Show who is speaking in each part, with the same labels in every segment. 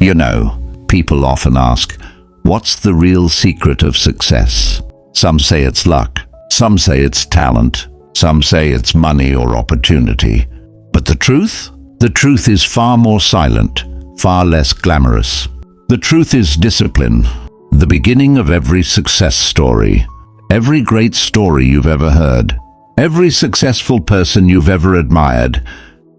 Speaker 1: You know, people often ask, what's the real secret of success? Some say it's luck, some say it's talent, some say it's money or opportunity. But the truth? The truth is far more silent, far less glamorous. The truth is discipline, the beginning of every success story, every great story you've ever heard, every successful person you've ever admired.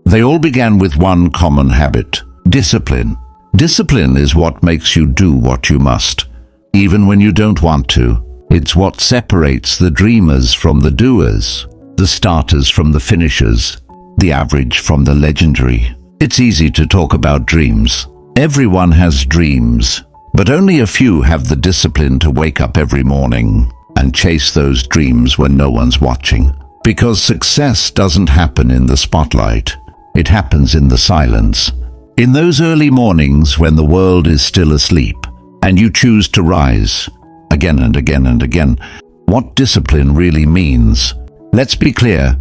Speaker 1: They all began with one common habit: discipline. Discipline is what makes you do what you must, even when you don't want to. It's what separates the dreamers from the doers, the starters from the finishers, the average from the legendary. It's easy to talk about dreams. Everyone has dreams, but only a few have the discipline to wake up every morning and chase those dreams when no one's watching. Because success doesn't happen in the spotlight. It happens in the silence. In those early mornings when the world is still asleep and you choose to rise again and again and again. What discipline really means. Let's be clear.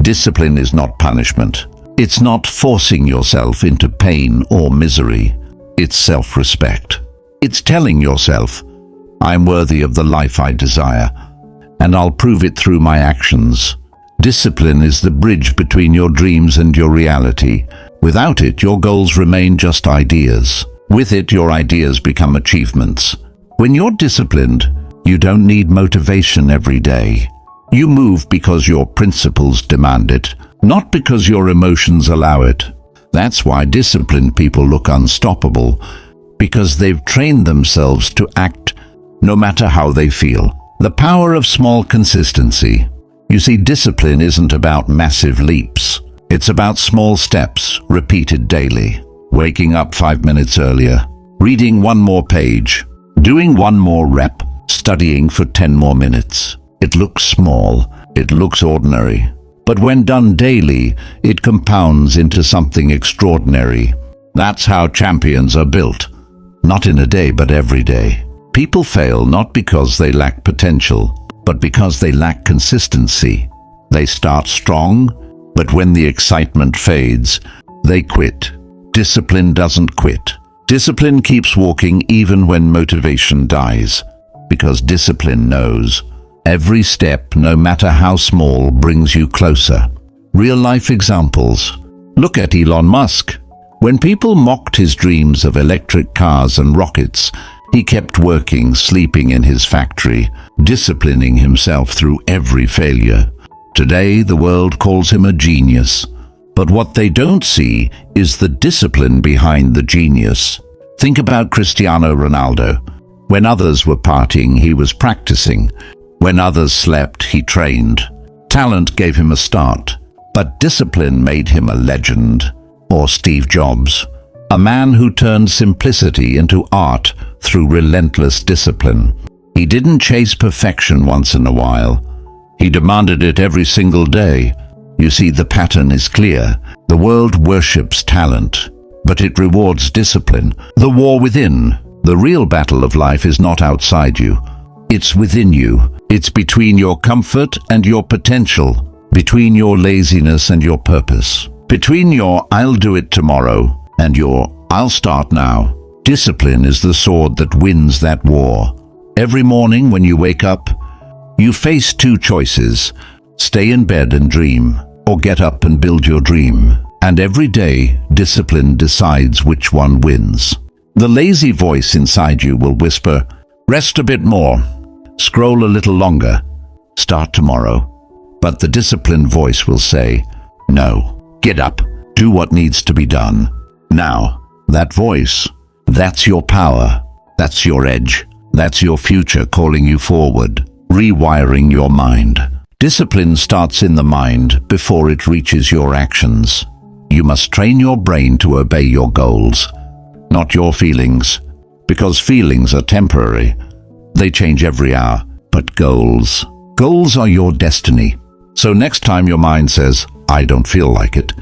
Speaker 1: Discipline is not punishment. It's not forcing yourself into pain or misery. It's self-respect. It's telling yourself, I'm worthy of the life I desire, and I'll prove it through my actions. Discipline is the bridge between your dreams and your reality. Without it, your goals remain just ideas. With it, your ideas become achievements. When you're disciplined, you don't need motivation every day. You move because your principles demand it, not because your emotions allow it. That's why disciplined people look unstoppable, because they've trained themselves to act no matter how they feel. The power of small consistency. You see, discipline isn't about massive leaps. It's about small steps, repeated daily. Waking up 5 minutes earlier, reading one more page, doing one more rep, studying for 10 more minutes. It looks small, it looks ordinary. But when done daily, it compounds into something extraordinary. That's how champions are built. Not in a day, but every day. People fail not because they lack potential, but because they lack consistency. They start strong, but when the excitement fades, they quit. Discipline doesn't quit. Discipline keeps walking even when motivation dies, because discipline knows every step, no matter how small, brings you closer. Real-life examples. Look at Elon Musk. When people mocked his dreams of electric cars and rockets, he kept working, sleeping in his factory, disciplining himself through every failure. Today, the world calls him a genius. But what they don't see is the discipline behind the genius. Think about Cristiano Ronaldo. When others were partying, he was practicing. When others slept, he trained. Talent gave him a start, but discipline made him a legend. Or Steve Jobs, a man who turned simplicity into art through relentless discipline. He didn't chase perfection once in a while. He demanded it every single day. You see, the pattern is clear. The world worships talent, but it rewards discipline. The war within. The real battle of life is not outside you. It's within you. It's between your comfort and your potential, between your laziness and your purpose, between your I'll do it tomorrow and your I'll start now. Discipline is the sword that wins that war. Every morning when you wake up, you face two choices: stay in bed and dream, or get up and build your dream. And every day, discipline decides which one wins. The lazy voice inside you will whisper, rest a bit more, scroll a little longer, start tomorrow. But the disciplined voice will say, no, get up, do what needs to be done. Now, that voice, that's your power, that's your edge, that's your future calling you forward, rewiring your mind. Discipline starts in the mind before it reaches your actions. You must train your brain to obey your goals, not your feelings, because feelings are temporary. They change every hour, but goals are your destiny. So next time your mind says, I don't feel like it,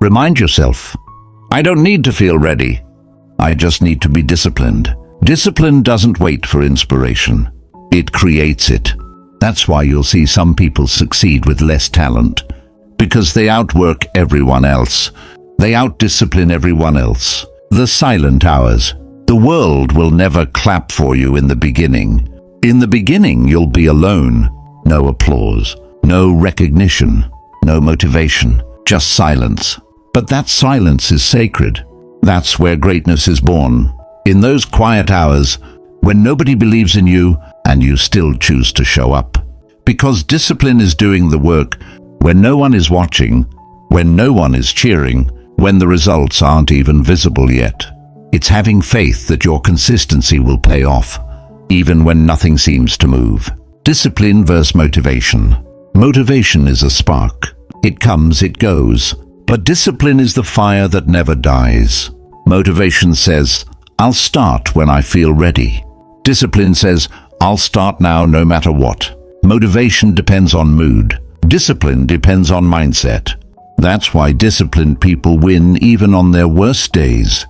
Speaker 1: remind yourself, I don't need to feel ready. I just need to be disciplined. Discipline doesn't wait for inspiration. It creates it. That's why you'll see some people succeed with less talent, because they outwork everyone else. They outdiscipline everyone else. The silent hours. The world will never clap for you in the beginning. In the beginning, you'll be alone. No applause, no recognition, no motivation, just silence. But that silence is sacred. That's where greatness is born. In those quiet hours, when nobody believes in you and you still choose to show up. Because discipline is doing the work when no one is watching, when no one is cheering, when the results aren't even visible yet. It's having faith that your consistency will pay off, even when nothing seems to move. Discipline versus motivation. Motivation is a spark. It comes, it goes. But discipline is the fire that never dies. Motivation says, I'll start when I feel ready. Discipline says, I'll start now no matter what. Motivation depends on mood. Discipline depends on mindset. That's why disciplined people win even on their worst days.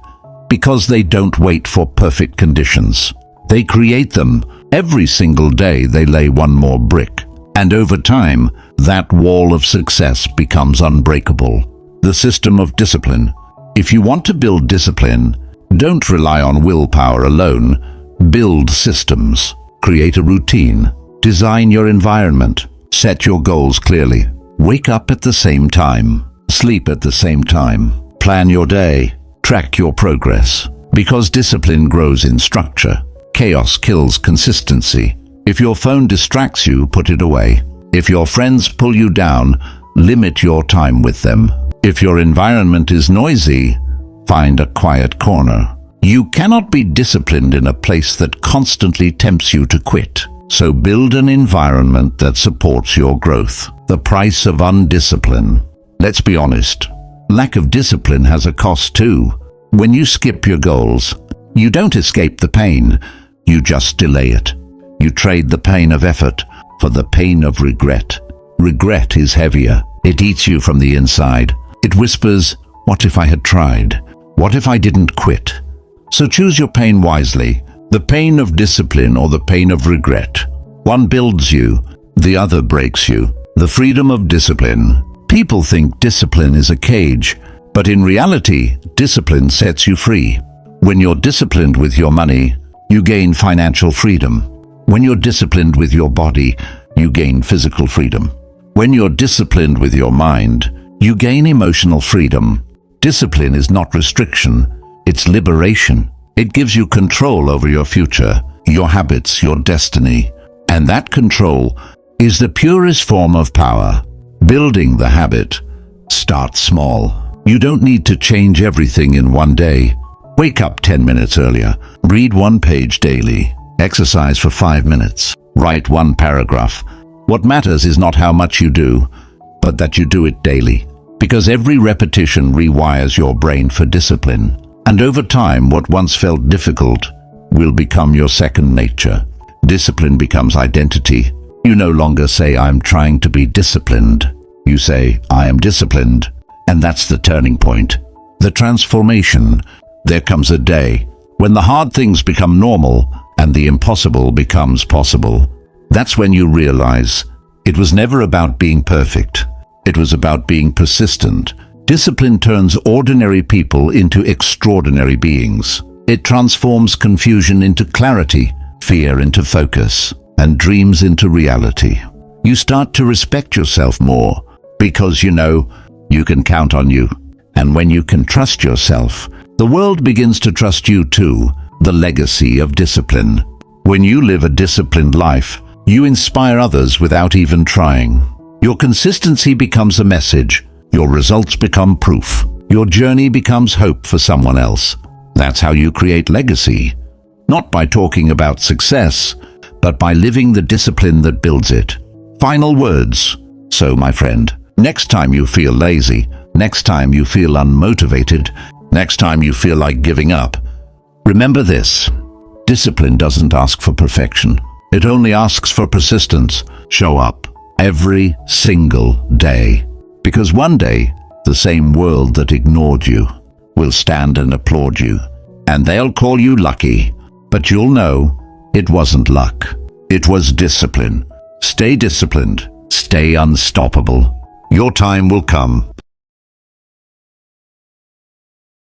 Speaker 1: Because they don't wait for perfect conditions. They create them. Every single day they lay one more brick. And over time, that wall of success becomes unbreakable. The system of discipline. If you want to build discipline, don't rely on willpower alone. Build systems. Create a routine. Design your environment. Set your goals clearly. Wake up at the same time. Sleep at the same time. Plan your day. Track your progress. Because discipline grows in structure. Chaos kills consistency. If your phone distracts you, put it away. If your friends pull you down, limit your time with them. If your environment is noisy, find a quiet corner. You cannot be disciplined in a place that constantly tempts you to quit. So build an environment that supports your growth. The price of undiscipline. Let's be honest. Lack of discipline has a cost too. When you skip your goals, you don't escape the pain. You just delay it. You trade the pain of effort for the pain of regret. Regret is heavier. It eats you from the inside. It whispers, what if I had tried? What if I didn't quit? So choose your pain wisely. The pain of discipline or the pain of regret. One builds you, the other breaks you. The freedom of discipline. People think discipline is a cage, but in reality, discipline sets you free. When you're disciplined with your money, you gain financial freedom. When you're disciplined with your body, you gain physical freedom. When you're disciplined with your mind, you gain emotional freedom. Discipline is not restriction, it's liberation. It gives you control over your future, your habits, your destiny. And that control is the purest form of power. Building the habit. Start small. You don't need to change everything in one day. Wake up 10 minutes earlier. Read one page daily. Exercise for 5 minutes. Write one paragraph. What matters is not how much you do, but that you do it daily. Because every repetition rewires your brain for discipline. And over time, what once felt difficult will become your second nature. Discipline becomes identity. You no longer say, I'm trying to be disciplined. You say, I am disciplined. And that's the turning point. The transformation. There comes a day when the hard things become normal and the impossible becomes possible. That's when you realize it was never about being perfect. It was about being persistent. Discipline turns ordinary people into extraordinary beings. It transforms confusion into clarity, fear into focus, and dreams into reality. You start to respect yourself more because you know you can count on you. And when you can trust yourself, the world begins to trust you too. The legacy of discipline. When you live a disciplined life, you inspire others without even trying. Your consistency becomes a message. Your results become proof. Your journey becomes hope for someone else. That's how you create legacy. Not by talking about success, but by living the discipline that builds it. Final words. So, my friend, next time you feel lazy, next time you feel unmotivated, next time you feel like giving up, remember this. Discipline doesn't ask for perfection. It only asks for persistence. Show up every single day. Because one day, the same world that ignored you will stand and applaud you. And they'll call you lucky. But you'll know it wasn't luck. It was discipline. Stay disciplined. Stay unstoppable. Your time will come.